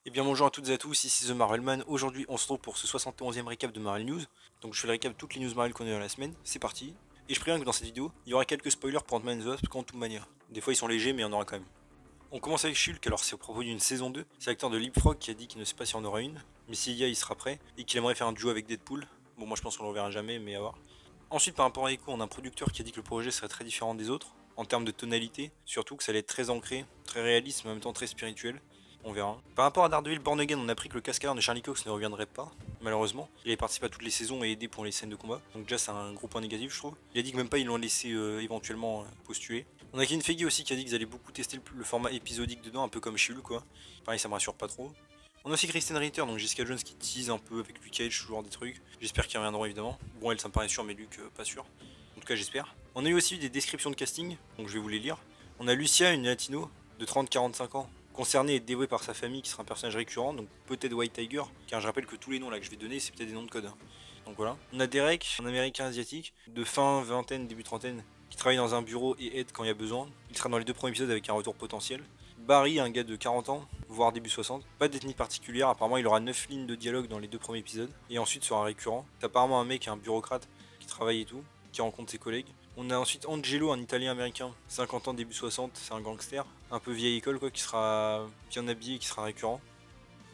Eh bien bonjour à toutes et à tous, ici The Marvelman. Aujourd'hui on se retrouve pour ce 71e récap de Marvel News. Donc je fais le récap de toutes les news Marvel qu'on a eu dans la semaine, c'est parti. Et je préviens que dans cette vidéo, il y aura quelques spoilers pour Ant-Man and the Wasp Quantumania. Des fois ils sont légers mais il y en aura quand même. On commence avec Shulk, alors c'est au propos d'une saison 2. C'est l'acteur de Leapfrog qui a dit qu'il ne sait pas s'il y en aura une, mais s'il y a il sera prêt, et qu'il aimerait faire un duo avec Deadpool. Bon moi je pense qu'on le reverra jamais mais à voir. Ensuite par rapport à Echo, on a un producteur qui a dit que le projet serait très différent des autres, en termes de tonalité, surtout que ça allait être très ancré, très réaliste mais en même temps très spirituel. On verra. Par rapport à Daredevil Born Again, on a appris que le cascadeur de Charlie Cox ne reviendrait pas, malheureusement. Il avait participé à toutes les saisons et aidé pour les scènes de combat, donc déjà c'est un gros point négatif je trouve. Il a dit que même pas ils l'ont laissé éventuellement postuler. On a Kevin Feige aussi qui a dit qu'ils allaient beaucoup tester le format épisodique dedans, un peu comme She-Hulk quoi. Pareil ça me rassure pas trop. On a aussi Kristen Ritter, donc Jessica Jones qui tease un peu avec Luke Cage, ce genre des trucs. J'espère qu'ils reviendront évidemment. Bon elle ça me paraît sûr mais Luke pas sûr. En tout cas j'espère. On a eu aussi des descriptions de casting, donc je vais vous les lire. On a Lucia, une latino de 30-45 ans, concernée et dévouée par sa famille qui sera un personnage récurrent, donc peut-être White Tiger, car je rappelle que tous les noms là que je vais donner c'est peut-être des noms de code. Donc voilà. On a Derek, un américain asiatique, de fin vingtaine, début trentaine, qui travaille dans un bureau et aide quand il y a besoin. Il sera dans les deux premiers épisodes avec un retour potentiel. Barry, un gars de 40 ans, voire début 60. Pas d'ethnie particulière, apparemment il aura 9 lignes de dialogue dans les deux premiers épisodes. Et ensuite sera récurrent. C'est apparemment un mec, un bureaucrate, qui travaille et tout, qui rencontre ses collègues. On a ensuite Angelo, un italien américain, 50 ans, début 60, c'est un gangster, un peu vieille école quoi, qui sera bien habillé, qui sera récurrent.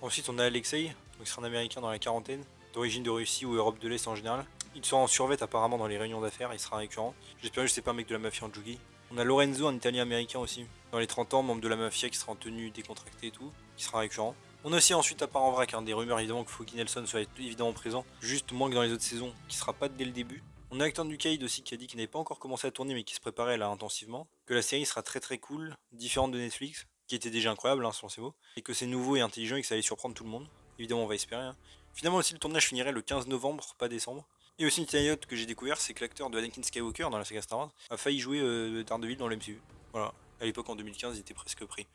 Ensuite on a Alexei, donc qui sera un américain dans la quarantaine, d'origine de Russie ou Europe de l'Est en général. Il sera en survêt apparemment dans les réunions d'affaires, il sera récurrent. J'espère que c'est pas un mec de la mafia en Jugi. On a Lorenzo, un italien américain aussi, dans les 30 ans, membre de la mafia qui sera en tenue décontractée et tout, qui sera récurrent. On a aussi ensuite à part en vrac des rumeurs évidemment que Foggy Nelson soit évidemment présent, juste moins que dans les autres saisons, qui sera pas dès le début. On a Acteur du Cade aussi qui a dit qu'il n'avait pas encore commencé à tourner mais qui se préparait là intensivement, que la série sera très très cool, différente de Netflix, qui était déjà incroyable selon ses mots, et que c'est nouveau et intelligent et que ça allait surprendre tout le monde. Évidemment on va espérer. Finalement aussi le tournage finirait le 15 novembre, pas décembre. Et aussi une petite anecdote que j'ai découvert, c'est que l'acteur de Anakin Skywalker dans la saga Star Wars a failli jouer Daredevil dans le MCU. Voilà, à l'époque en 2015 il était presque pris.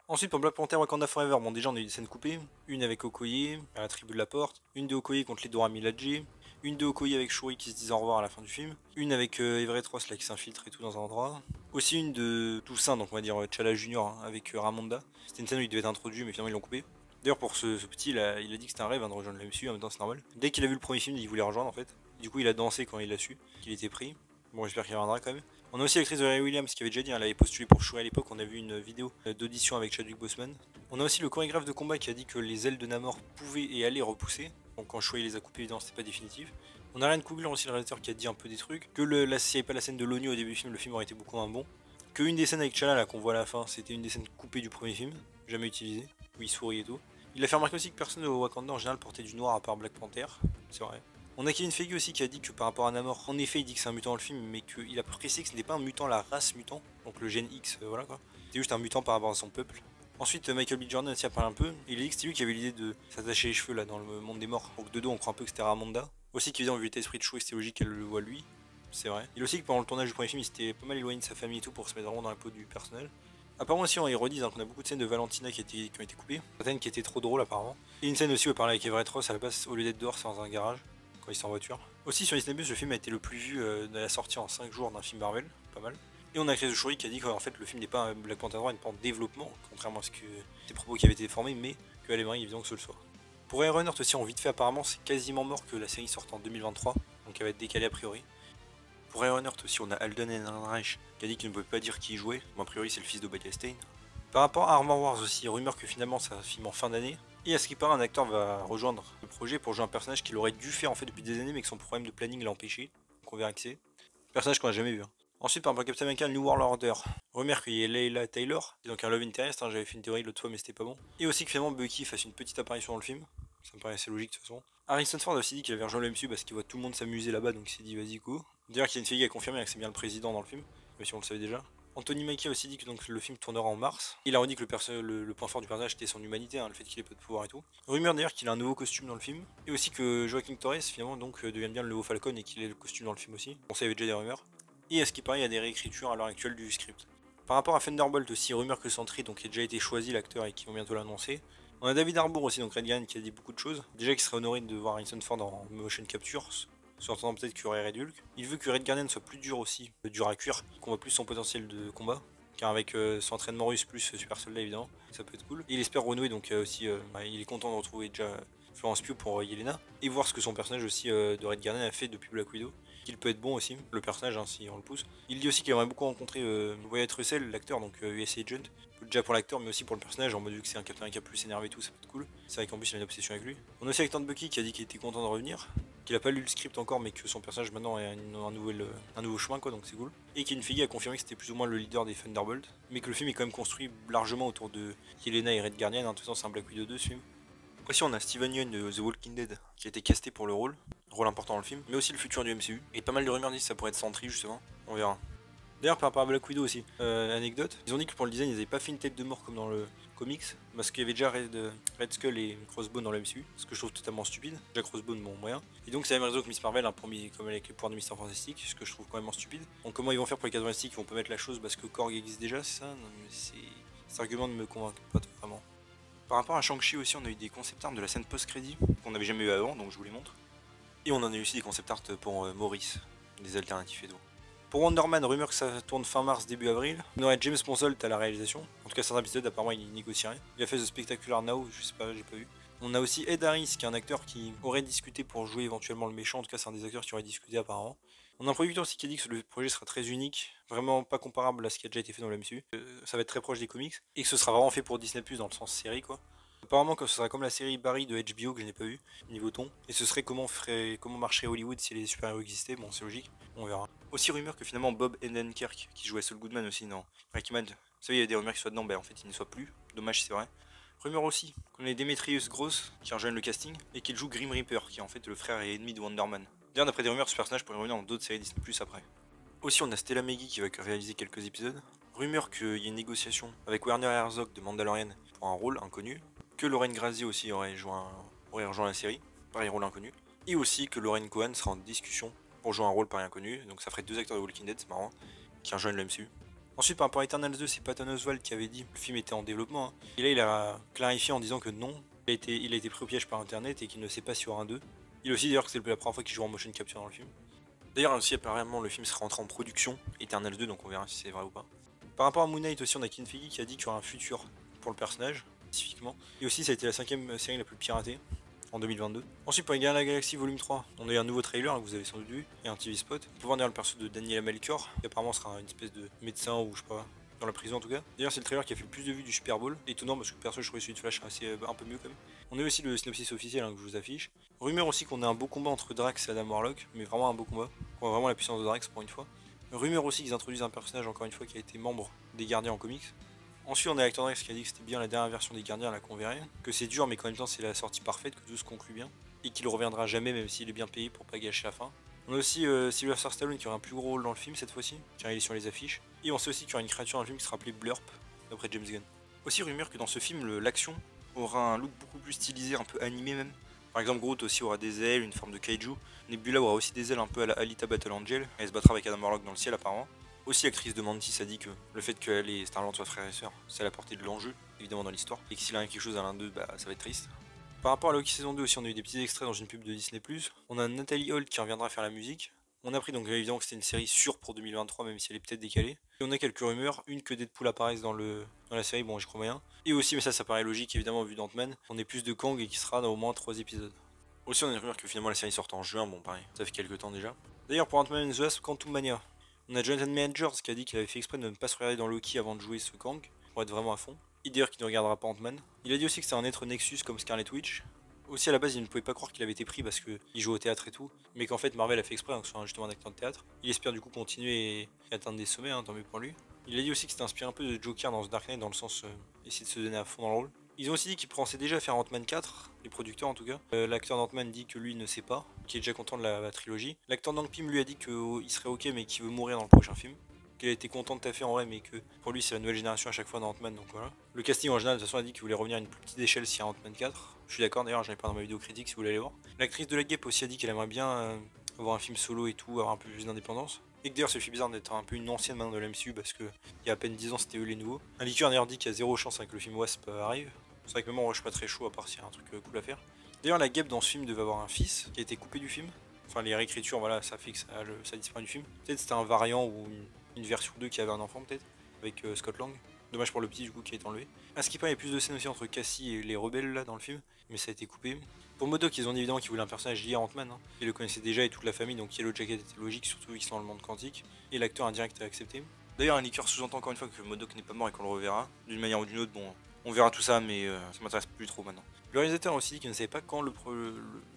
Ensuite pour Black Panther Wakanda Forever, bon déjà on a eu des scènes coupées, une avec Okoye à la tribu de la porte, une de Okoye contre les Dora Milaje, une de Okoye avec Shuri qui se disent au revoir à la fin du film, une avec Everett Ross là qui s'infiltre et tout dans un endroit, aussi une de Toussaint, donc on va dire T'Challa Junior avec Ramonda. C'était une scène où il devait être introduit mais finalement ils l'ont coupé. D'ailleurs pour ce petit il a dit que c'était un rêve de rejoindre la MCU, en même temps c'est normal. Dès qu'il a vu le premier film il voulait rejoindre en fait, du coup il a dansé quand il l'a su qu'il était pris. Bon j'espère qu'il reviendra quand même. On a aussi l'actrice de Ray Williams qui avait déjà dit, elle avait postulé pour Shuri à l'époque, on a vu une vidéo d'audition avec Chadwick Boseman. On a aussi le chorégraphe de combat qui a dit que les ailes de Namor pouvaient et allaient repousser. Donc quand Shuri les a coupées, évidemment c'était pas définitif. On a Ryan Coogler aussi, le réalisateur, qui a dit un peu des trucs. Que s'il n'y avait pas la scène de l'oignon au début du film, le film aurait été beaucoup moins bon. Que une des scènes avec T'Challa là qu'on voit à la fin, c'était une des scènes coupées du premier film, jamais utilisée, où il sourit et tout. Il a fait remarquer aussi que personne au Wakanda en général portait du noir à part Black Panther, c'est vrai. On a Kevin Feige aussi qui a dit que par rapport à Namor, en effet il dit que c'est un mutant dans le film, mais qu'il a précisé que ce n'est pas un mutant, la race mutant, donc le gène X, voilà quoi. C'était juste un mutant par rapport à son peuple. Ensuite Michael B. Jordan aussi a parlé un peu, et il a dit que c'était lui qui avait l'idée de s'attacher les cheveux là dans le monde des morts. Donc de dos on croit un peu que c'était Ramonda. Aussi qu'évidemment vu l'état d'esprit de Shuri c'était logique qu'elle le voit lui, c'est vrai. Il a aussi que pendant le tournage du premier film il s'était pas mal éloigné de sa famille et tout pour se mettre vraiment dans la peau du personnel. Apparemment aussi on ironise qu'on a beaucoup de scènes de Valentina qui ont été coupées, certaines qui étaient trop drôles apparemment. Et une scène aussi où elle parlait avec Everett Ross à la base au lieu d'être dehors c'est dans un garage quand ils sont en voiture. Aussi sur Disney+, le film a été le plus vu de la sortie en 5 jours d'un film Marvel, pas mal. Et on a Chris Shuri qui a dit qu'en fait le film n'est pas Black Panther 3, il n'est pas en développement, contrairement à ce que des propos qui avaient été formés, mais qu'elle aimerait évidemment que ce le soit. Pour Iron Heart aussi, en vite fait apparemment, c'est quasiment mort que la série sorte en 2023, donc elle va être décalée a priori. Pour Iron Heart aussi, on a Alden Ehrenreich qui a dit qu'il ne pouvait pas dire qui y jouait, mais a priori c'est le fils d'Obadiah Stane. Par rapport à Armor Wars aussi, rumeur que finalement c'est un film en fin d'année. Et à ce qui paraît, un acteur va rejoindre le projet pour jouer un personnage qu'il aurait dû faire en fait depuis des années, mais que son problème de planning l'a empêché. Donc on verra qui c'est. Personnage qu'on a jamais vu. Ensuite, par rapport à Captain America, New World Order. Rumeur qu'il y ait Layla Taylor, qui est donc un love interest, j'avais fait une théorie l'autre fois mais c'était pas bon. Et aussi que finalement Bucky fasse une petite apparition dans le film. Ça me paraît assez logique de toute façon. Harrison Ford a aussi dit qu'il avait rejoint le MCU parce qu'il voit tout le monde s'amuser là-bas, donc il s'est dit vas-y go. D'ailleurs, qu'il y a une fille qui a confirmé que c'est bien le président dans le film, même si on le savait déjà. Anthony Mackie a aussi dit que donc, le film tournera en mars. Il a redit que le point fort du personnage était son humanité, le fait qu'il ait pas de pouvoir et tout. Rumeur d'ailleurs qu'il a un nouveau costume dans le film. Et aussi que Joaquin Torres finalement donc devienne bien le nouveau Falcon et qu'il ait le costume dans le film aussi. On sait, il y avait déjà des rumeurs. Et à ce qui paraît, il y a des réécritures à l'heure actuelle du script. Par rapport à Thunderbolt aussi, rumeur que Sentry donc il a déjà été choisi l'acteur et qui vont bientôt l'annoncer. On a David Harbour aussi, donc Redgan, qui a dit beaucoup de choses. Déjà qu'il serait honoré de voir Harrison Ford en motion capture, surtout peut-être qu'il y aurait Red Hulk. Il veut que Red Guardian soit plus dur aussi, dur à cuire, qu'on voit plus son potentiel de combat. car avec son entraînement russe plus super soldat évidemment, ça peut être cool. Et il espère renouer, donc aussi il est content de retrouver déjà Florence Pugh pour Yelena, et voir ce que son personnage aussi de Red Guardian a fait depuis Black Widow, qu'il peut être bon aussi, le personnage hein, si on le pousse. Il dit aussi qu'il aimerait beaucoup rencontrer Wyatt Russell, l'acteur, donc US Agent, déjà pour l'acteur mais aussi pour le personnage, en mode vu que c'est un Captain America plus énervé et tout, ça peut être cool. C'est vrai qu'en plus il a une obsession avec lui. On a aussi l'acteur de Bucky qui a dit qu'il était content de revenir, qu'il a pas lu le script encore mais que son personnage maintenant a un nouveau chemin quoi, donc c'est cool. Et Kevin Feige a confirmé que c'était plus ou moins le leader des Thunderbolts, mais que le film est quand même construit largement autour de Yelena et Red Guardian, en tout cas c'est un Black Widow 2 ce film. Aussi on a Steven Yeun de The Walking Dead qui a été casté pour le rôle important dans le film, mais aussi le futur du MCU. Et pas mal de rumeurs disent que ça pourrait être Sentry justement, on verra. D'ailleurs par rapport à Black Widow aussi, anecdote, ils ont dit que pour le design ils n'avaient pas fait une tête de mort comme dans le comics, parce qu'il y avait déjà Red Skull et Crossbone dans le MCU, ce que je trouve totalement stupide. Déjà Crossbone bon moyen. Et donc c'est la même raison que Miss Marvel, hein, comme avec les pouvoirs de Mister Fantastic, ce que je trouve quand même stupide. Donc comment ils vont faire pour les 4 Fantastiques, ils vont pas mettre la chose parce que Korg existe déjà, c'est ça? Non mais cet argument ne me convainc pas vraiment. Par rapport à Shang-Chi aussi, on a eu des concept art de la scène post-crédit qu'on n'avait jamais eu avant, donc je vous les montre. Et on en a eu aussi des concept art pour Maurice, des alternatifs et tout. Pour Wonder Man, rumeur que ça tourne fin mars, début avril. On aurait James Mangold à la réalisation. En tout cas, certains épisodes, apparemment, il négocierait. Il a fait The Spectacular Now, je sais pas, j'ai pas vu. On a aussi Ed Harris, qui est un acteur qui aurait discuté pour jouer éventuellement le méchant. En tout cas, c'est un des acteurs qui aurait discuté apparemment. On a un producteur aussi qui a dit que le projet sera très unique, vraiment pas comparable à ce qui a déjà été fait dans le MCU. Ça va être très proche des comics et que ce sera vraiment fait pour Disney+ dans le sens série quoi. Apparemment que ce sera comme la série Barry de HBO que je n'ai pas vu, niveau ton. Et ce serait comment marcherait Hollywood si les super-héros existaient, bon c'est logique, on verra. Aussi rumeur que finalement Bob Odenkirk, qui jouait Saul Goodman aussi dans Breaking Bad, vous savez il y a des rumeurs qui soient dedans, ben en fait il ne soit plus, dommage c'est vrai. Rumeur aussi qu'on ait Demetrius Gross qui rejoigne le casting et qu'il joue Grim Reaper, qui est en fait le frère et ennemi de Wonder Man. D'ailleurs d'après des rumeurs ce personnage pourrait revenir dans d'autres séries Disney+ après. Aussi on a Stella Meggy qui va réaliser quelques épisodes. Rumeur qu'il y a une négociation avec Werner Herzog de Mandalorian pour un rôle inconnu, que Lauren Grazier aussi aurait rejoint la série, pareil rôle inconnu, et aussi que Lauren Cohan sera en discussion pour jouer un rôle pareil inconnu, donc ça ferait 2 acteurs de Walking Dead, c'est marrant, qui rejoignent le MCU. Ensuite par rapport à Eternals 2, c'est Patton Oswalt qui avait dit que le film était en développement, hein. Et là il a clarifié en disant que non, il a été pris au piège par internet et qu'il ne sait pas s'il y aura un 2. Il a aussi d'ailleurs que c'est la première fois qu'il joue en motion capture dans le film. D'ailleurs aussi apparemment le film sera entré en production, Eternals 2, donc on verra si c'est vrai ou pas. Par rapport à Moon Knight aussi on a Kevin Feige qui a dit qu'il y aura un futur pour le personnage, spécifiquement. Et aussi ça a été la 5ème série la plus piratée en 2022. Ensuite pour les Gardiens de la Galaxie volume 3, on a eu un nouveau trailer que vous avez sans doute vu, et un TV spot. On peut voir d'ailleurs le perso de Daniela Melchior, qui apparemment sera une espèce de médecin ou je sais pas, dans la prison en tout cas. D'ailleurs c'est le trailer qui a fait le plus de vues du Super Bowl, étonnant parce que perso je trouvais celui de Flash un peu mieux quand même. On a aussi le synopsis officiel que je vous affiche. Rumeur aussi qu'on a un beau combat entre Drax et Adam Warlock, mais vraiment un beau combat. On voit vraiment la puissance de Drax pour une fois. Rumeur aussi qu'ils introduisent un personnage encore une fois qui a été membre des Gardiens en comics. Ensuite on a Actor Drax qui a dit que c'était bien la dernière version des Gardiens là qu'on verrait, que c'est dur mais qu'en même temps c'est la sortie parfaite, que tout se conclut bien, et qu'il reviendra jamais même s'il est bien payé pour pas gâcher la fin. On a aussi Sylvester Stallone qui aura un plus gros rôle dans le film cette fois-ci, car il est sur les affiches. Et on sait aussi qu'il y aura une créature dans le film qui sera appelée Blurp, d'après James Gunn. Aussi rumeur que dans ce film l'action aura un look beaucoup plus stylisé, un peu animé même. Par exemple Groot aussi aura des ailes, une forme de kaiju. Nebula aura aussi des ailes un peu à la Alita Battle Angel, elle se battra avec Adam Warlock dans le ciel apparemment. Aussi l'actrice de Mantis a dit que le fait qu'elle et Star-Lord soient frères et sœurs, c'est à la portée de l'enjeu, évidemment dans l'histoire, et que s'il arrive quelque chose à l'un d'eux, bah ça va être triste. Par rapport à Loki saison 2 aussi, on a eu des petits extraits dans une pub de Disney+. On a Nathalie Holt qui reviendra faire la musique. On a appris donc évidemment que c'était une série sûre pour 2023, même si elle est peut-être décalée. Et on a quelques rumeurs, une que Deadpool apparaisse dans la série, bon j'y crois moyen. Et aussi, mais ça paraît logique évidemment vu d'Ant-Man, on est plus de Kang et qui sera dans au moins 3 épisodes. Aussi on a une rumeur que finalement la série sorte en juin, bon pareil, ça fait quelques temps déjà. D'ailleurs pour Ant-Man and the Wasp Quantumania, on a Jonathan Majors qui a dit qu'il avait fait exprès de ne pas se regarder dans Loki avant de jouer ce Kang, pour être vraiment à fond. Et d'ailleurs qu'il ne regardera pas Ant-Man. Il a dit aussi que c'était un être Nexus comme Scarlet Witch. Aussi à la base il ne pouvait pas croire qu'il avait été pris parce qu'il joue au théâtre et tout, mais qu'en fait Marvel a fait exprès, que ce soit justement un acteur de théâtre. Il espère du coup continuer et atteindre des sommets, tant mieux pour lui. Il a dit aussi que c'était inspiré un peu de Joker dans The Dark Knight, dans le sens essayer de se donner à fond dans le rôle. Ils ont aussi dit qu'ils pensaient déjà faire Ant-Man 4, les producteurs en tout cas. L'acteur d'Ant-Man dit que lui ne sait pas, qu'il est déjà content de la trilogie. L'acteur d'Hank Pym lui a dit qu'il serait ok mais qu'il veut mourir dans le prochain film. Qu'il a été content de taffer en vrai mais que pour lui c'est la nouvelle génération à chaque fois dans Ant-Man, donc voilà. Le casting en général de toute façon a dit qu'il voulait revenir à une plus petite échelle s'il y a Ant-Man 4. Je suis d'accord d'ailleurs, j'en ai parlé dans ma vidéo critique si vous voulez aller voir. L'actrice de la Guêpe aussi a dit qu'elle aimerait bien avoir un film solo et tout, avoir un peu plus d'indépendance. Et que d'ailleurs ça fait bizarre d'être un peu une ancienne maintenant de l'MCU parce que il y a à peine 10 ans c'était eux les nouveaux. Un liqueur d'ailleurs dit qu'il y a zéro chance avec le film Wasp arrive. C'est vrai que même moi je suis pas très chaud à part s'il y a un truc cool à faire. D'ailleurs la Guêpe dans ce film devait avoir un fils qui a été coupé du film. Enfin les réécritures voilà ça fait que ça disparaît du film. Peut-être c'était un variant ou une version 2 qui avait un enfant peut-être. avec Scott Lang. Dommage pour le petit du coup qui a été enlevé. À ce qui paraît, il y a plus de scènes aussi entre Cassie et les rebelles là dans le film, mais ça a été coupé. Pour MODOK, ils ont dit évidemment qu'ils voulaient un personnage lié à Ant-Man. Hein. Ils le connaissaient déjà et toute la famille, donc Yellow Jacket était logique, surtout vu qu'ils sont dans le monde quantique. Et l'acteur indirect a accepté. D'ailleurs, un leaker sous-entend encore une fois que MODOK n'est pas mort et qu'on le reverra. D'une manière ou d'une autre, bon, on verra tout ça, mais ça m'intéresse plus trop maintenant. Le réalisateur a aussi dit qu'il ne savait pas quand le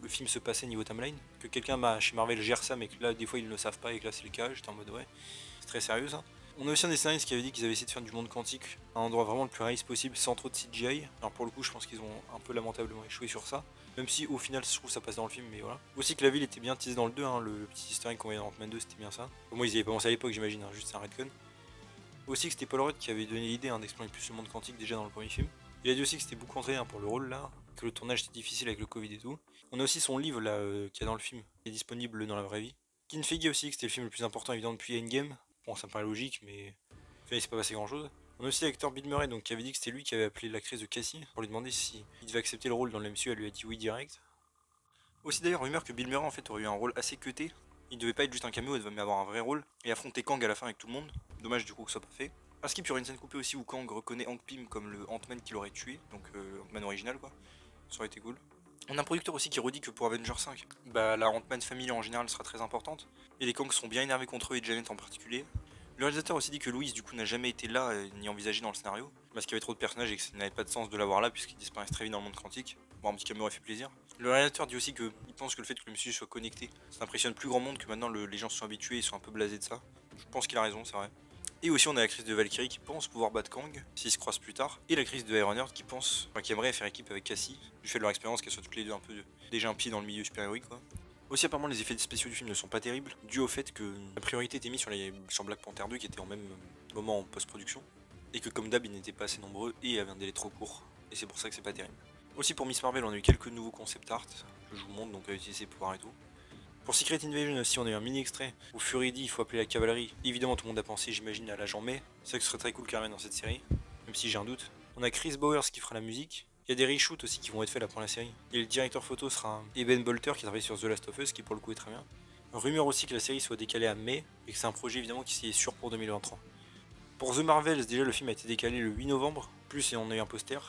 film se passait niveau timeline, que quelqu'un chez Marvel gère ça, mais que là, des fois, ils ne le savent pas et que là, c'est le cas. J'étais en mode ouais, c'est très sérieux ça. On a aussi un des scénaristes qui avait dit qu'ils avaient essayé de faire du monde quantique à un endroit vraiment le plus réaliste possible sans trop de CGI. Alors pour le coup, je pense qu'ils ont un peu lamentablement échoué sur ça. Même si au final, je trouve ça passe dans le film, mais voilà. Aussi que la ville était bien teasée dans le 2, hein, le petit easter egg qu'on voyait dans Ant-Man 2, c'était bien ça. Au moins, ils y avaient pas pensé à l'époque, j'imagine, hein, juste un retcon. Aussi que c'était Paul Rudd qui avait donné l'idée d'explorer plus le monde quantique déjà dans le premier film. Il a dit aussi que c'était beaucoup entraîné pour le rôle là, que le tournage était difficile avec le Covid et tout. On a aussi son livre là qu'il y a dans le film, qui est disponible dans la vraie vie. Kin Feige aussi que c'était le film le plus important évidemment depuis Endgame. Bon, ça me paraît logique, mais il s'est pas passé grand chose. On a aussi l'acteur Bill Murray donc, qui avait dit que c'était lui qui avait appelé l'actrice de Cassie pour lui demander si il devait accepter le rôle dans le MCU. Elle lui a dit oui direct. Aussi d'ailleurs, rumeur que Bill Murray en fait aurait eu un rôle assez cuté. Il devait pas être juste un caméo, il devait avoir un vrai rôle et affronter Kang à la fin avec tout le monde. Dommage du coup que ça soit pas fait. À Skip, il y aurait une scène coupée aussi où Kang reconnaît Hank Pym comme le Ant-Man qui l'aurait tué, donc Ant-Man original quoi. Ça aurait été cool. On a un producteur aussi qui redit que pour Avengers 5, bah, la Ant-Man Family en général sera très importante, et les Kangs seront bien énervés contre eux et Janet en particulier. Le réalisateur a aussi dit que Louise du coup n'a jamais été là ni envisagée dans le scénario, parce qu'il y avait trop de personnages et que ça n'avait pas de sens de l'avoir là puisqu'ils disparaissent très vite dans le monde quantique. Bon, un petit caméo aurait fait plaisir. Le réalisateur dit aussi qu'il pense que le fait que le MCU soit connecté, ça impressionne plus grand monde, que maintenant les gens se sont habitués, ils sont un peu blasés de ça. Je pense qu'il a raison, c'est vrai. Et aussi on a la crise de Valkyrie qui pense pouvoir battre Kang s'ils se croisent plus tard. Et la crise de Ironheart qui pense, qui aimerait faire équipe avec Cassie, du fait de leur expérience qu'elles soient toutes les deux un peu déjà un pied dans le milieu super-héroïque quoi. Aussi apparemment les effets spéciaux du film ne sont pas terribles, dû au fait que la priorité était mise sur Black Panther 2 qui était en même moment en post-production. Et que comme d'hab ils n'étaient pas assez nombreux et avaient un délai trop court. Et c'est pour ça que c'est pas terrible. Aussi pour Miss Marvel on a eu quelques nouveaux concept art, que je vous montre donc à utiliser ses pouvoirs et tout. Pour Secret Invasion aussi, on a eu un mini extrait où Fury dit il faut appeler la cavalerie. Évidemment, tout le monde a pensé, j'imagine, à l'agent May. C'est vrai que ce serait très cool qu'il ramène dans cette série, même si j'ai un doute. On a Chris Bowers qui fera la musique. Il y a des reshoots aussi qui vont être faits là pour la série. Et le directeur photo sera Eben Bolter qui travaille sur The Last of Us, qui pour le coup est très bien. Rumeur aussi que la série soit décalée à mai et que c'est un projet évidemment qui est sûr pour 2023. Pour The Marvels, déjà le film a été décalé le 8 novembre. Plus et on a eu un poster,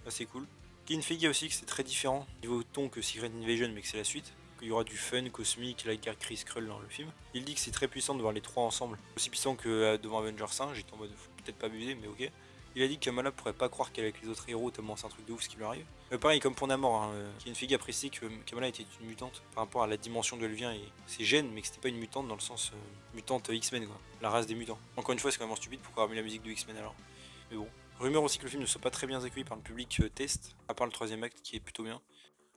assez cool. Kin Feige aussi que c'est très différent niveau ton que Secret Invasion, mais que c'est la suite. Il y aura du fun cosmique, la guerre Chris Krull dans le film. Il dit que c'est très puissant de voir les trois ensemble, aussi puissant que devant Avengers 5, j'étais en mode peut-être pas abusé mais ok. Il a dit que Kamala pourrait pas croire qu'elle est avec les autres héros tellement c'est un truc de ouf ce qui lui arrive. Pareil comme pour Namor, hein, Kin Feige apprécie que Kamala était une mutante par rapport à la dimension d'où elle vient et ses gènes, mais que c'était pas une mutante dans le sens mutante X-Men quoi, la race des mutants. Encore une fois c'est quand même stupide, pourquoi avoir mis la musique de X-Men alors. Mais bon. Rumeur aussi que le film ne soit pas très bien accueilli par le public test, à part le troisième acte qui est plutôt bien.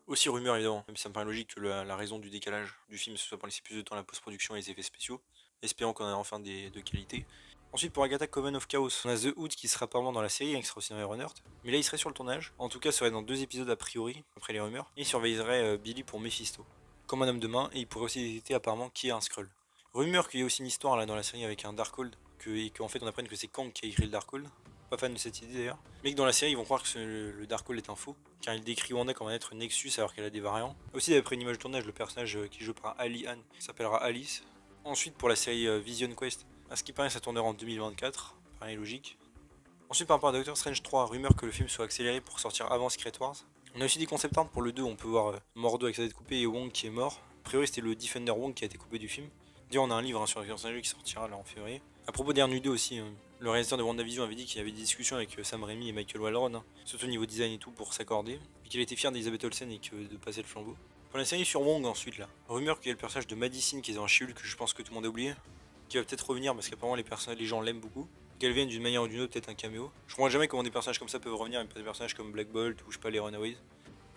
Aussi rumeur évidemment, même si ça me paraît logique que la raison du décalage du film ce soit pour laisser plus de temps à la post-production et les effets spéciaux, espérant qu'on a enfin de qualité. Ensuite pour Agatha Coven of Chaos, on a The Hood qui sera apparemment dans la série, hein, qui sera aussi dans Ironheart, mais là il serait sur le tournage, en tout cas serait dans 2 épisodes a priori, après les rumeurs, et il surveillerait Billy pour Mephisto, comme un homme de main, et il pourrait aussi hésiter apparemment qui est un Skrull. Rumeur qu'il y a aussi une histoire là dans la série avec un Darkhold, et qu'en fait on apprenne que c'est Kang qui a écrit le Darkhold. Pas fan de cette idée d'ailleurs. Mais que dans la série, ils vont croire que le Darkhold est un faux, car il décrit Wanda comme un être Nexus alors qu'elle a des variants. Aussi, d'après une image de tournage, le personnage qui joue par Ali Han s'appellera Alice. Ensuite, pour la série Vision Quest, à ce qui paraît, ça tournera en 2024, pareil logique. Ensuite, par rapport à Doctor Strange 3, rumeur que le film soit accéléré pour sortir avant Secret Wars. On a aussi des concept art pour le 2, on peut voir Mordo avec sa tête coupée et Wong qui est mort. A priori, c'était le Defender Wong qui a été coupé du film. D'ailleurs, on a un livre sur Doctor Strange qui sortira là en février. À propos d'R2 aussi, le réalisateur de WandaVision avait dit qu'il y avait des discussions avec Sam Raimi et Michael Waldron, hein, surtout au niveau design et tout, pour s'accorder, et qu'il était fier d'Elizabeth Olsen et de passer le flambeau. Pour la série sur Wong ensuite là, rumeur qu'il y a le personnage de Madison qui est dans She-Hulk, que je pense que tout le monde a oublié, qui va peut-être revenir parce qu'apparemment les gens l'aiment beaucoup, qu'elle vienne d'une manière ou d'une autre, peut-être un caméo. Je comprends jamais comment des personnages comme ça peuvent revenir, mais pas des personnages comme Black Bolt ou je sais pas les Runaways.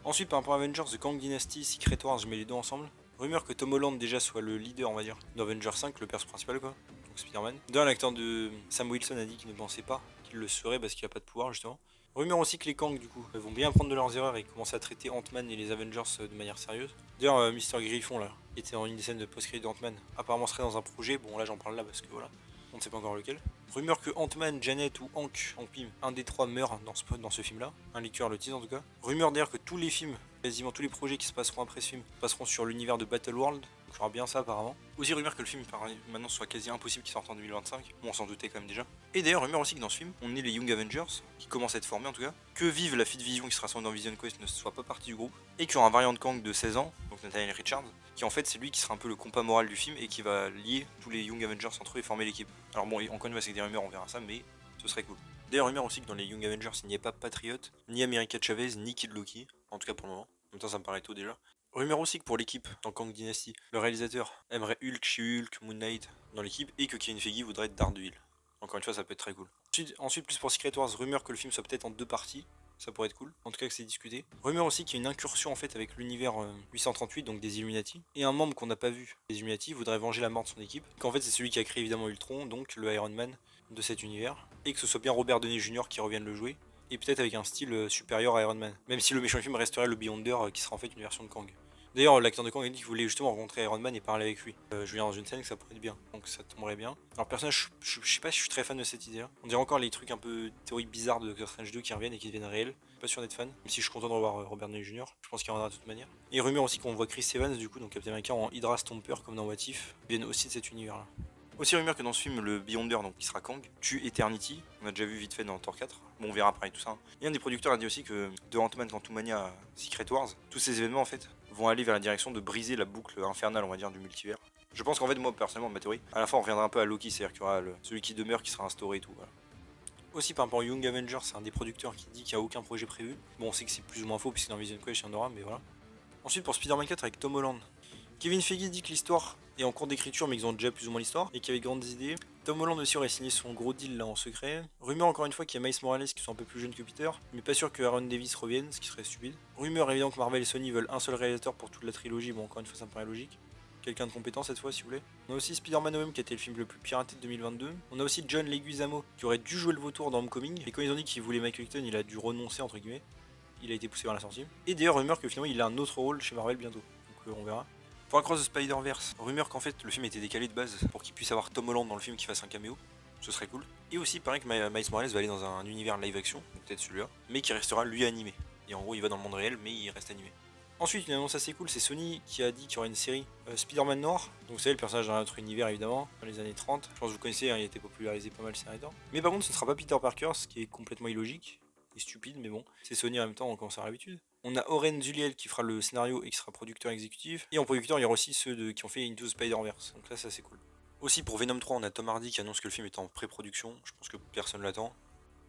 Ensuite par rapport à Avengers, The Kang Dynasty, Secret Wars, je mets les deux ensemble. Rumeur que Tom Holland déjà soit le leader on va dire d'Avengers 5, le perso principal quoi. Spider-Man. D'ailleurs, l'acteur de Sam Wilson a dit qu'il ne pensait pas qu'il le serait parce qu'il n'a pas de pouvoir justement. Rumeur aussi que les Kang du coup vont bien apprendre de leurs erreurs et commencer à traiter Ant-Man et les Avengers de manière sérieuse. D'ailleurs, Mister Griffon là, qui était dans une des scènes de post-crédit d'Ant-Man, apparemment serait dans un projet. Bon là j'en parle là parce que voilà, on ne sait pas encore lequel. Rumeur que Ant-Man, Janet ou Hank Pym, un des trois meurt dans ce film là. Un leaker le tease en tout cas. Rumeur d'ailleurs que tous les films Quasiment tous les projets qui se passeront après ce film passeront sur l'univers de Battleworld, donc il y aura bien ça apparemment. Aussi rumeur que le film maintenant soit quasi impossible qu'il sorte en 2025, bon on s'en doutait quand même déjà. Et d'ailleurs rumeur aussi que dans ce film, on ait les Young Avengers, qui commencent à être formés en tout cas, que Vive la fille de Vision qui se rassemble dans Vision Quest ne soit pas partie du groupe, et qu'il y aura un variant de Kang de 16 ans, donc Nathaniel Richards, qui en fait c'est lui qui sera un peu le compas moral du film et qui va lier tous les Young Avengers entre eux et former l'équipe. Alors bon, encore une fois c'est des rumeurs, on verra ça, mais ce serait cool. D'ailleurs rumeur aussi que dans les Young Avengers il n'y ait pas Patriot, ni America Chavez, ni Kid Loki, en tout cas pour le moment. En même temps ça me paraît tôt déjà. Rumeur aussi que pour l'équipe dans Kang Dynasty, le réalisateur aimerait Hulk, She-Hulk, Moon Knight dans l'équipe et que Kevin Feige voudrait être Daredevil. Encore une fois ça peut être très cool. Ensuite plus pour Secret Wars, rumeur que le film soit peut-être en 2 parties. Ça pourrait être cool, en tout cas que c'est discuté. Rumeur aussi qu'il y a une incursion en fait avec l'univers 838, donc des Illuminati. Et un membre qu'on n'a pas vu des Illuminati voudrait venger la mort de son équipe. Qu'en fait c'est celui qui a créé évidemment Ultron, donc le Iron Man de cet univers. Et que ce soit bien Robert Downey Jr. qui revienne le jouer. Et peut-être avec un style supérieur à Iron Man. Même si le méchant du film resterait le Beyonder qui sera en fait une version de Kang. D'ailleurs l'acteur de Kang a dit qu'il voulait justement rencontrer Iron Man et parler avec lui. Je viens dans une scène que ça pourrait être bien, donc ça tomberait bien. Alors personnage, je sais pas si je suis très fan de cette idée là. On dirait encore les trucs un peu théories bizarres de Doctor Strange 2 qui reviennent et qui deviennent réels. Pas sûr d'être fan, même si je suis content de revoir Robert Downey Jr. Je pense qu'il reviendra de toute manière. Et rumeur aussi qu'on voit Chris Evans du coup, donc Captain America en Hydra Stomper comme dans What If, viennent aussi de cet univers là. Aussi rumeur que dans ce film, le Beyonder, donc qui sera Kang, tue Eternity. On a déjà vu vite fait dans Thor 4. Bon, on verra pareil tout ça. Et un des producteurs a dit aussi que de Ant-Man, Quantumania à Secret Wars, tous ces événements en fait vont aller vers la direction de briser la boucle infernale, on va dire, du multivers. Je pense qu'en fait, moi personnellement, ma théorie, à la fin on reviendra un peu à Loki, c'est-à-dire qu'il y aura celui qui demeure qui sera instauré et tout. Voilà. Aussi par rapport à Young Avengers, c'est un des producteurs qui dit qu'il n'y a aucun projet prévu. Bon, on sait que c'est plus ou moins faux puisque dans Vision Quest il y en aura, mais voilà. Ensuite pour Spider-Man 4 avec Tom Holland. Kevin Feige dit que l'histoire est en cours d'écriture, mais qu'ils ont déjà plus ou moins l'histoire, et qu'il y avait grandes idées. Tom Holland aussi aurait signé son gros deal là en secret. Rumeur encore une fois qu'il y a Miles Morales qui sont un peu plus jeunes que Peter, mais pas sûr que Aaron Davis revienne, ce qui serait stupide. Rumeur évidemment que Marvel et Sony veulent un seul réalisateur pour toute la trilogie, bon encore une fois ça me paraît logique. Quelqu'un de compétent cette fois si vous voulez. On a aussi Spider-Man OM qui a été le film le plus piraté de 2022. On a aussi John Leguizamo qui aurait dû jouer le vautour dans Homecoming, et quand ils ont dit qu'ils voulaient Michael Keaton, il a dû renoncer entre guillemets. Il a été poussé vers la sortie. Et d'ailleurs rumeur que finalement il a un autre rôle chez Marvel bientôt, donc on verra. Pour Across the Spider-Verse, rumeur qu'en fait le film était décalé de base pour qu'il puisse avoir Tom Holland dans le film qui fasse un caméo, ce serait cool. Et aussi il paraît que Miles Morales va aller dans un univers live action, peut-être celui-là, mais qui restera lui animé. Et en gros il va dans le monde réel mais il reste animé. Ensuite une annonce assez cool, c'est Sony qui a dit qu'il y aurait une série Spider-Man Noir, donc vous savez le personnage dans un autre univers évidemment, dans les années 30, je pense que vous connaissez, hein, il a été popularisé pas mal ces derniers temps. Mais par contre ce ne sera pas Peter Parker, ce qui est complètement illogique. Et stupide, mais bon, c'est Sony en même temps, on commence à avoir l'habitude. On a Oren Zuliel qui fera le scénario et qui sera producteur exécutif. Et en producteur, il y aura aussi ceux qui ont fait Into the Spider-Verse. Donc là, ça c'est cool. Aussi pour Venom 3, on a Tom Hardy qui annonce que le film est en pré-production. Je pense que personne l'attend.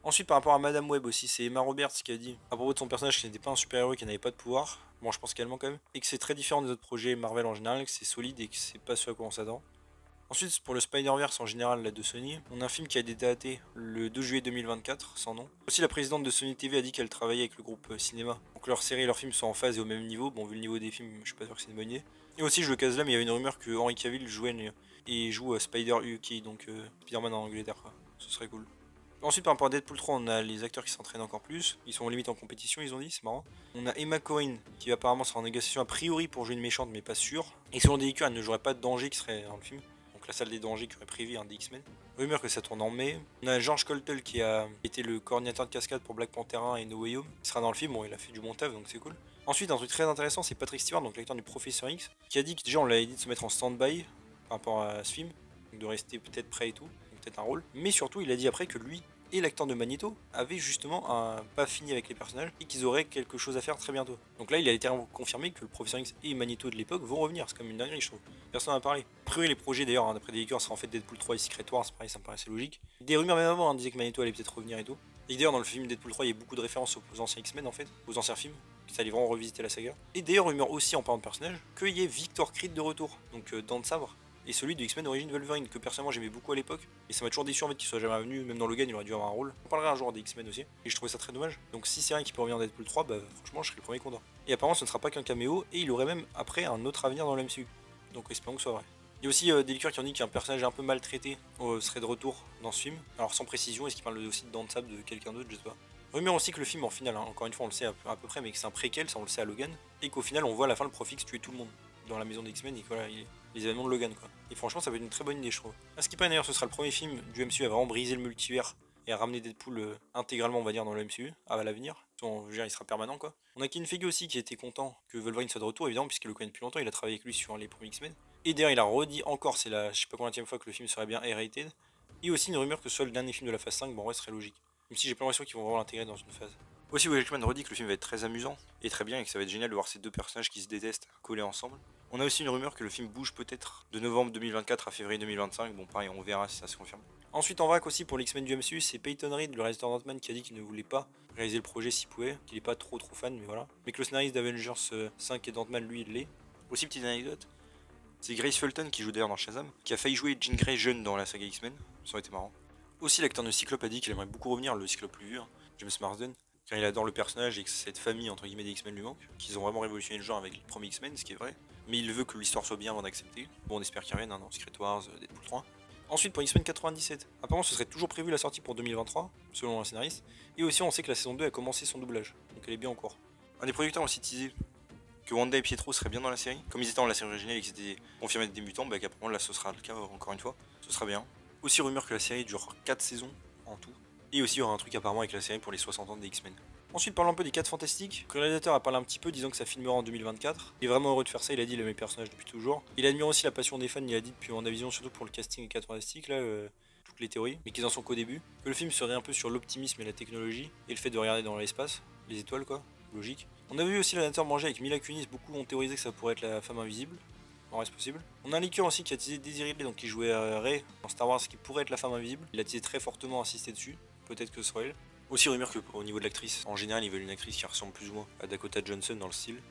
Ensuite, par rapport à Madame Web aussi, c'est Emma Roberts qui a dit à propos de son personnage qu'il n'était pas un super-héros, qu'il n'avait pas de pouvoir. Bon, je pense qu'elle ment quand même. Et que c'est très différent des autres projets Marvel en général, que c'est solide et que c'est pas ce à quoi on s'attend. Ensuite, pour le Spider-Verse en général là, de Sony, on a un film qui a été daté le 2 juillet 2024, sans nom. Aussi, la présidente de Sony TV a dit qu'elle travaillait avec le groupe cinéma. Donc leurs séries et leurs films sont en phase et au même niveau. Bon, vu le niveau des films, je suis pas sûr que c'est une bonne idée. Et aussi, je le case là, mais il y avait une rumeur que Henry Cavill jouait et joue Spider UK, donc Spider-Man en Angleterre. Quoi. Ce serait cool. Ensuite, par rapport à Deadpool 3, on a les acteurs qui s'entraînent encore plus. Ils sont limite en compétition, ils ont dit, c'est marrant. On a Emma Corrin, qui apparemment sera en négociation a priori pour jouer une méchante, mais pas sûre. Et selon des équipes, elle ne jouerait pas de danger qui serait dans le film. Donc la salle des dangers qui aurait prévu un des X-Men. Rumeur que ça tourne en mai. On a George Coltle qui a été le coordinateur de cascade pour Black Panther 1 et No Way Home. Il sera dans le film, bon il a fait du bon taf donc c'est cool. Ensuite un truc très intéressant c'est Patrick Stewart, donc l'acteur du Professeur X, qui a dit que déjà on l'avait dit de se mettre en stand-by par rapport à ce film, donc de rester peut-être prêt et tout, peut-être un rôle. Mais surtout il a dit après que lui et l'acteur de Magneto avaient justement pas fini avec les personnages et qu'ils auraient quelque chose à faire très bientôt. Donc là il a été confirmé que le Professeur X et Magneto de l'époque vont revenir, c'est comme une dinguerie je trouve. Personne n'en a parlé. A priori les projets d'ailleurs hein, d'après des leakers sera en fait Deadpool 3 et Secret Wars, c'est pareil, ça me paraissait logique. Des rumeurs même avant disaient que Magneto allait peut-être revenir et tout. Et d'ailleurs dans le film Deadpool 3 il y a beaucoup de références aux anciens X-Men en fait, aux anciens films, qui allaient vraiment revisiter la saga. Et d'ailleurs rumeur aussi en parlant de personnages, qu'il y ait Victor Creed de retour, donc Dents de Sabre. Et celui de X-Men Origins Wolverine, que personnellement j'aimais beaucoup à l'époque, et ça m'a toujours déçu en fait qu'il soit jamais revenu, même dans Logan il aurait dû avoir un rôle. On parlera un jour des X-Men aussi, et je trouvais ça très dommage. Donc si c'est rien qui peut revenir dans Deadpool 3, bah franchement je serais le premier content. Et apparemment ce ne sera pas qu'un caméo, et il aurait même après un autre avenir dans le MCU. Donc espérons que ce soit vrai. Il y a aussi des leakers qui ont dit qu'un personnage un peu maltraité serait de retour dans ce film. Alors sans précision, est-ce qu'il parle aussi de Dents de Sable de quelqu'un d'autre, je sais pas. Rumeur aussi que le film en final, hein, encore une fois on le sait à peu près, mais que c'est un préquel, ça on le sait à Logan, et qu'au final on voit à la fin le Profix tuer tout le monde dans la maison des X-Men et que voilà, les événements de Logan quoi. Et franchement ça peut être une très bonne idée je trouve. À ce qui paraît d'ailleurs ce sera le premier film du MCU à vraiment briser le multivers et à ramener Deadpool intégralement on va dire dans le MCU à l'avenir. Je veux dire, il sera permanent quoi. On a Kevin Feige aussi qui était content que Wolverine soit de retour, évidemment, puisqu'il le connaît depuis longtemps, il a travaillé avec lui sur les premiers X-Men. Et d'ailleurs, il a redit encore, c'est la je sais pas combien de fois que le film serait bien R-rated. Et aussi une rumeur que ce soit le dernier film de la phase 5, bon, en vrai, ce serait logique. Même si j'ai pas l'impression qu'ils vont vraiment l'intégrer dans une phase. Aussi, Will Jackman redit que le film va être très amusant et très bien et que ça va être génial de voir ces deux personnages qui se détestent collés ensemble. On a aussi une rumeur que le film bouge peut-être de novembre 2024 à février 2025. Bon, pareil, on verra si ça se confirme. Ensuite, en vrac aussi pour l'X-Men du MCU, c'est Peyton Reed, le réalisateur d'Ant-Man, qui a dit qu'il ne voulait pas réaliser le projet s'il pouvait, qu'il n'est pas trop fan, mais voilà. Mais que le scénariste d'Avengers 5 et d'Ant-Man, lui, il l'est. Aussi, petite anecdote, c'est Grace Fulton qui joue d'ailleurs dans Shazam, qui a failli jouer Jean Grey jeune dans la saga X-Men, ça aurait été marrant. Aussi, l'acteur de Cyclope a dit qu'il aimerait beaucoup revenir, le Cyclope plus vieux, hein, James Marsden, car il adore le personnage et que cette famille entre guillemets des X-Men lui manque, qu'ils ont vraiment révolutionné le genre avec les premiers X-Men, ce qui est vrai, mais il veut que l'histoire soit bien avant d'accepter. Bon, on espère qu'il revienne hein, dans Secret Wars, Deadpool 3. Ensuite pour X-Men 97, apparemment ce serait toujours prévu la sortie pour 2023, selon un scénariste, et aussi on sait que la saison 2 a commencé son doublage, donc elle est bien en cours. Un des producteurs a aussi teasé que Wanda et Pietro seraient bien dans la série, comme ils étaient dans la série originale et qu'ils étaient confirmés des mutants, bah qu'apparemment là ce sera le cas encore une fois, ce sera bien. Aussi rumeur que la série dure 4 saisons en tout, et aussi il y aura un truc apparemment avec la série pour les 60 ans des X-Men. Ensuite, parlons un peu des 4 Fantastiques. Le réalisateur a parlé un petit peu, disant que ça filmera en 2024. Il est vraiment heureux de faire ça, il a dit, il aime les personnages depuis toujours. Il admire aussi la passion des fans, il a dit depuis WandaVision, surtout pour le casting des 4 Fantastiques, là, toutes les théories, mais qu'ils en sont qu'au début. Que le film serait un peu sur l'optimisme et la technologie, et le fait de regarder dans l'espace, les étoiles quoi, logique. On a vu aussi le réalisateur manger avec Mila Kunis, beaucoup ont théorisé que ça pourrait être la femme invisible. En reste possible. On a un liqueur aussi qui a teasé Daisy Ridley, donc qui jouait Rey dans Star Wars, qui pourrait être la femme invisible. Il a teasé très fortement, insisté dessus, peut-être que ce soit elle. Aussi rumeur qu'au niveau de l'actrice, en général ils veulent une actrice qui ressemble plus ou moins à Dakota Johnson dans le style.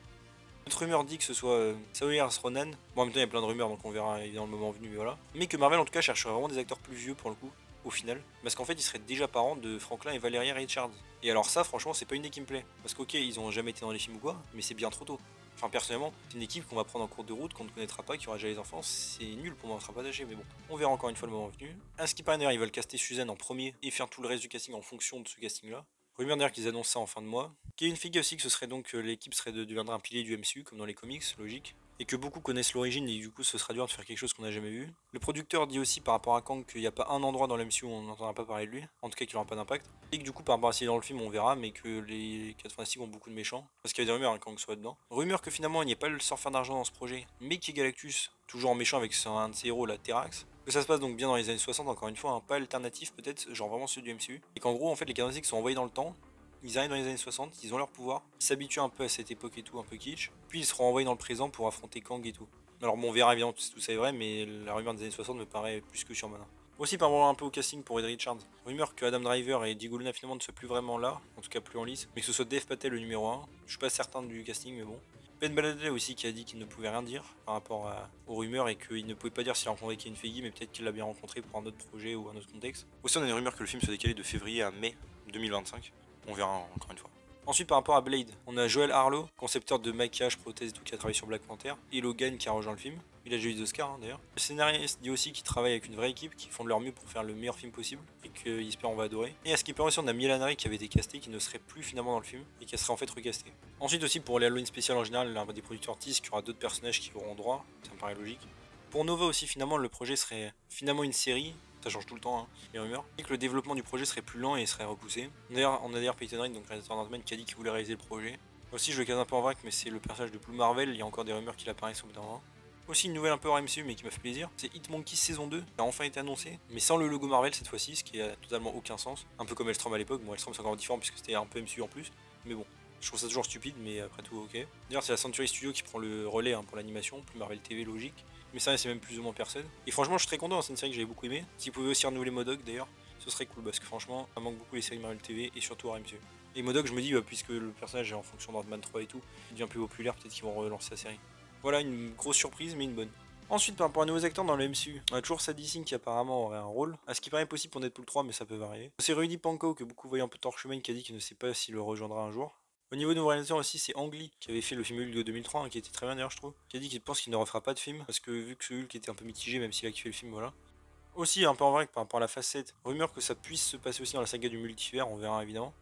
Notre rumeur dit que ce soit Saoirse Ronan. Bon, en même temps il y a plein de rumeurs donc on verra évidemment le moment venu, mais voilà. Mais que Marvel en tout cas chercherait vraiment des acteurs plus vieux pour le coup, au final. Parce qu'en fait ils seraient déjà parents de Franklin et Valeria Richards. Et alors ça franchement c'est pas une idée qui me plaît. Parce qu'ok ils ont jamais été dans les films ou quoi, mais c'est bien trop tôt. Enfin personnellement, c'est une équipe qu'on va prendre en cours de route, qu'on ne connaîtra pas, qui aura déjà les enfants, c'est nul pour moi, on sera pas âgé, mais bon, on verra encore une fois le moment venu. À ce qui paraît d'ailleurs, ils veulent caster Suzanne en premier et faire tout le reste du casting en fonction de ce casting là. Rumeur d'ailleurs qu'ils annoncent ça en fin de mois. Kevin Feige aussi que ce serait donc l'équipe deviendra un pilier du MCU comme dans les comics, logique. Et que beaucoup connaissent l'origine et du coup ce sera dur de faire quelque chose qu'on n'a jamais vu. Le producteur dit aussi par rapport à Kang qu'il n'y a pas un endroit dans le MCU où on n'entendra pas parler de lui, en tout cas qu'il n'aura pas d'impact. Et que du coup par rapport à s'il est dans le film on verra, mais que les 4 Fantastiques ont beaucoup de méchants. Parce qu'il y a des rumeurs Kang soit dedans. Rumeur que finalement il n'y ait pas le surfeur d'argent dans ce projet, mais qu'il y ait Galactus, toujours en méchant avec un de ses héros, la Terrax. Que ça se passe donc bien dans les années 60 encore une fois, hein, pas alternatif peut-être, genre vraiment ceux du MCU. Et qu'en gros en fait les 4 Fantastiques sont envoyés dans le temps. Ils arrivent dans les années 60, ils ont leur pouvoir, ils s'habituent un peu à cette époque et tout, un peu kitsch, puis ils seront envoyés dans le présent pour affronter Kang et tout. Alors bon, on verra évidemment si tout ça est vrai, mais la rumeur des années 60 me paraît plus que sûre maintenant. Aussi par rapport un peu au casting pour Reed Richards, rumeur que Adam Driver et Diego Luna finalement ne soient plus vraiment là, en tout cas plus en lice, mais que ce soit Dave Patel le numéro 1, je suis pas certain du casting mais bon. Ben Baladeley aussi qui a dit qu'il ne pouvait rien dire par rapport aux rumeurs et qu'il ne pouvait pas dire s'il a rencontré Kevin Feige, mais peut-être qu'il l'a bien rencontré pour un autre projet ou un autre contexte. Aussi on a une rumeur que le film soit décalé de février à mai 2025, on verra encore une fois. Ensuite par rapport à Blade, on a Joel Harlow, concepteur de maquillage, prothèses et tout, qui a travaillé sur Black Panther, et Logan qui a rejoint le film. Il a déjà eu des Oscars hein, d'ailleurs. Le scénariste dit aussi qu'il travaille avec une vraie équipe, qui font de leur mieux pour faire le meilleur film possible, et qu'il espère on va adorer. Et à ce qui paraît aussi on a Milan Ray qui avait été casté, qui ne serait plus finalement dans le film, et qui serait en fait recasté. Ensuite aussi pour les Halloween spécial en général, l'un des producteurs tease qu'il y aura d'autres personnages qui auront droit, ça me paraît logique. Pour Nova aussi finalement le projet serait finalement une série. Ça change tout le temps, hein, les rumeurs. Et que le développement du projet serait plus lent et serait repoussé. D'ailleurs, on a d'ailleurs Peyton Reed, donc réalisateur d'Ant-Man, qui a dit qu'il voulait réaliser le projet. Aussi, je le case un peu en vrac, mais c'est le personnage de Blue Marvel, il y a encore des rumeurs qu'il apparaisse au bout d'un moment. Aussi, une nouvelle un peu hors MCU, mais qui m'a fait plaisir, c'est Hitmonkey saison 2, qui a enfin été annoncé, mais sans le logo Marvel cette fois-ci, ce qui a totalement aucun sens. Un peu comme Elstrom à l'époque, bon, Elstrom c'est encore différent puisque c'était un peu MCU en plus, mais bon. Je trouve ça toujours stupide, mais après tout, ok. D'ailleurs, c'est la Century Studio qui prend le relais hein, pour l'animation, plus Marvel TV logique. Mais ça, c'est même plus ou moins personne. Et franchement, je suis très content, c'est une série que j'avais beaucoup aimé. S'ils pouvaient aussi renouveler MODOK d'ailleurs, ce serait cool parce que franchement, ça manque beaucoup les séries Marvel TV et surtout RMC. Et MODOK, je me dis, puisque le personnage est en fonction d'Ant-Man 3 et tout, il devient plus populaire, peut-être qu'ils vont relancer la série. Voilà, une grosse surprise, mais une bonne. Ensuite, par rapport à nouveaux acteurs dans le MCU, on a toujours Sadie Sink qui apparemment aurait un rôle. À ce qui paraît possible pour Deadpool 3, mais ça peut varier. C'est Rudy Pankow que beaucoup voyaient un peu Torchman qui a dit qu'il ne sait pas s'il le rejoindra un jour. Au niveau de nouveau réalisateur aussi, c'est Ang Lee qui avait fait le film Hulk de 2003, hein, qui était très bien d'ailleurs, je trouve. Qui a dit qu'il pense qu'il ne refera pas de film parce que vu que ce Hulk était un peu mitigé, même s'il a kiffé le film, voilà. Aussi, un peu en vrai par rapport à la phase 7, rumeur que ça puisse se passer aussi dans la saga du multivers, on verra évidemment.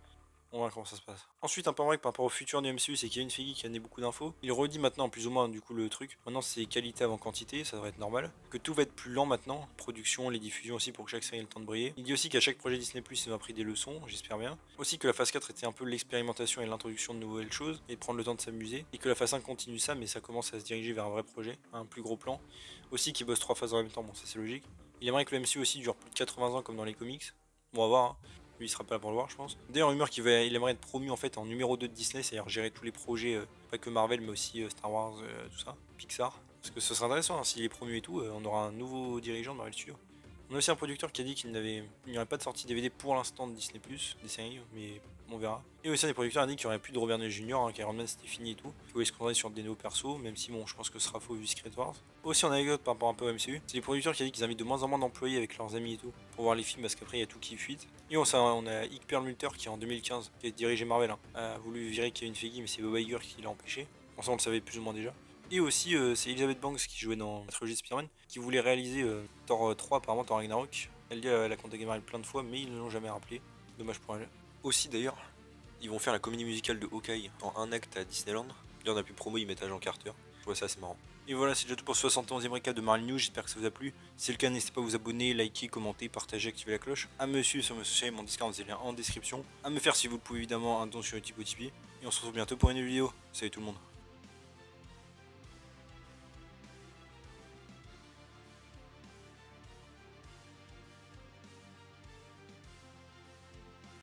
On va voir comment ça se passe. Ensuite, un point vrai par rapport au futur du MCU, c'est Kevin Feige qui a donné beaucoup d'infos. Il redit maintenant plus ou moins du coup le truc. Maintenant c'est qualité avant quantité, ça devrait être normal. Que tout va être plus lent maintenant, production, les diffusions aussi pour que chaque série ait le temps de briller. Il dit aussi qu'à chaque projet Disney+, ils ont appris des leçons, j'espère bien. Aussi que la phase 4 était un peu l'expérimentation et l'introduction de nouvelles choses, et de prendre le temps de s'amuser. Et que la phase 5 continue ça, mais ça commence à se diriger vers un vrai projet, un plus gros plan. Aussi qu'ils bossent 3 phases en même temps, bon ça c'est logique. Il aimerait que le MCU aussi dure plus de 80 ans comme dans les comics. Bon, on va voir, hein. Lui, il sera pas là pour le voir, je pense. D'ailleurs, rumeur qu'il aimerait être promu en fait en numéro 2 de Disney, c'est-à-dire gérer tous les projets, pas que Marvel, mais aussi Star Wars, tout ça, Pixar. Parce que ce serait intéressant, hein, s'il est promu et tout, on aura un nouveau dirigeant de Marvel Studios. On a aussi un producteur qui a dit qu'il n'y aurait pas de sortie DVD pour l'instant de Disney+, des séries, mais on verra. Et aussi un des producteurs a dit qu'il n'y aurait plus de Robert Downey Jr., hein, qu'Iron Man c'était fini et tout. Il voulait se concentrer sur des nouveaux persos, même si bon, je pense que ce sera faux vu Secret Wars. Aussi en anecdote par rapport un peu au MCU, c'est les producteurs qui a dit qu'ils invitent de moins en moins d'employés avec leurs amis et tout, pour voir les films parce qu'après il y a tout qui fuite. Et on a Ike Perlmutter qui en 2015, qui a dirigé Marvel, hein, a voulu virer Kevin Feige, mais c'est Bob Iger qui l'a empêché. Bon ça on le savait plus ou moins déjà. Et aussi, c'est Elizabeth Banks qui jouait dans la trilogie de Spider-Man, qui voulait réaliser Thor 3, apparemment Thor Ragnarok. Elle dit elle a contacté Marvel plein de fois, mais ils ne l'ont jamais rappelé. Dommage pour elle. Aussi d'ailleurs, ils vont faire la comédie musicale de Hawkeye en un acte à Disneyland. Là, on a pu promo, ils mettent Agent Carter. Je vois ça assez marrant. Et voilà, c'est déjà tout pour ce 71e récap de Marvel News. J'espère que ça vous a plu. Si c'est le cas, n'hésitez pas à vous abonner, liker, commenter, partager, activer la cloche. À me suivre sur mon social, mon Discord, vous avez le lien en description. À me faire si vous le pouvez évidemment un don sur le Tipeee. Et on se retrouve bientôt pour une nouvelle vidéo. Salut tout le monde.